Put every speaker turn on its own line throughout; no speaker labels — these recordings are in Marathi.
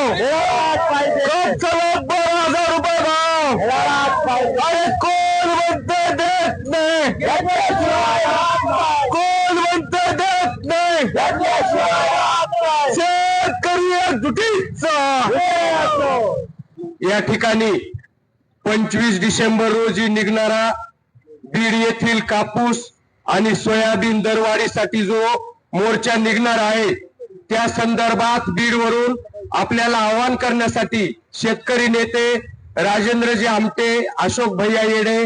कप 12,000 भाव. अरे कोण म्हणतं देत नाही, कोण म्हणतं देत नाही. शेतकरी एकजुटीचा. या ठिकाणी 25 डिसेंबर रोजी निघणारा बीड येथील कापूस आणि सोयाबीन दरवाढीसाठी जो मोर्चा निघणार आहे त्या संदर्भात बीड वरून आपल्याला आवाहन करण्यासाठी शेतकरी नेते राजेंद्रजी आमटे, अशोक भैया येडे,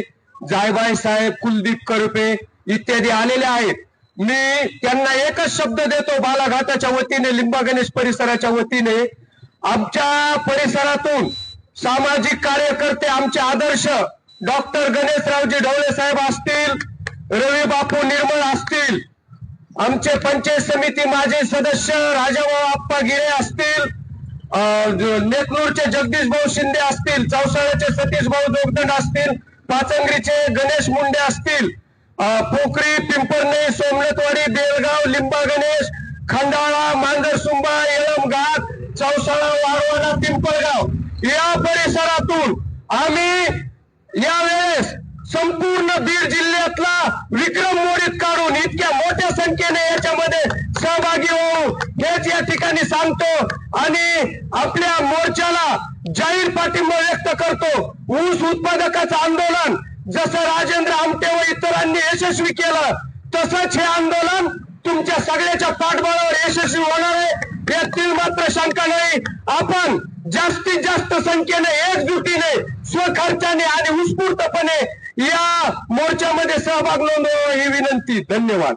जायबाई साहेब, कुलदीप करपे इत्यादी आलेले आहेत. मी त्यांना एकच शब्द देतो, बालाघाटाच्या वतीने, लिंबा गणेश परिसराच्या वतीने, आमच्या परिसरातून सामाजिक कार्यकर्ते, आमचे आदर्श डॉक्टर गणेशरावजी ढवळे साहेब असतील, रवी बापू निर्मळ असतील, आमचे पंचायत समिती माजी सदस्य राजाभाऊ आप्पा गिरे असतील, नेकनूरचे जगदीश भाऊ शिंदे असतील, चौसाळ्याचे सतीश भाऊ जोगदंड असतील, पाचंगरीचे गणेश मुंडे असतील, पोखरी, पिंपरणे, सोमनाथवाडी, बेलगाव, लिंबा गणेश, खंडाळा, मांजरसुंबा, येळम घाट, चौसाळा, वारवाडा, पिंपळगाव या परिसरातून आम्ही यावेळेस संपूर्ण बीड जिल्ह्यातला विक्रम मोडीत काढून इतक्या मोठ्या संख्येने याच्यामध्ये सहभागी होऊ हेच या ठिकाणी सांगतो आणि आपल्या मोर्चाला जाहीर पाठिंबा व्यक्त करतो. ऊस उत्पादकाचं आंदोलन जसं राजेंद्र आमटे व इतरांनी यशस्वी केलं तसंच हे आंदोलन तुमच्या सगळ्याच्या पाठबळावर यशस्वी होणार आहे यातील मात्र शंका नाही. आपण जास्तीत जास्त संख्येने एकजुटीने स्वखर्चाने आणि उत्स्फूर्तपणे या मोर्चामध्ये सहभाग नोंदवावा ही विनंती. धन्यवाद.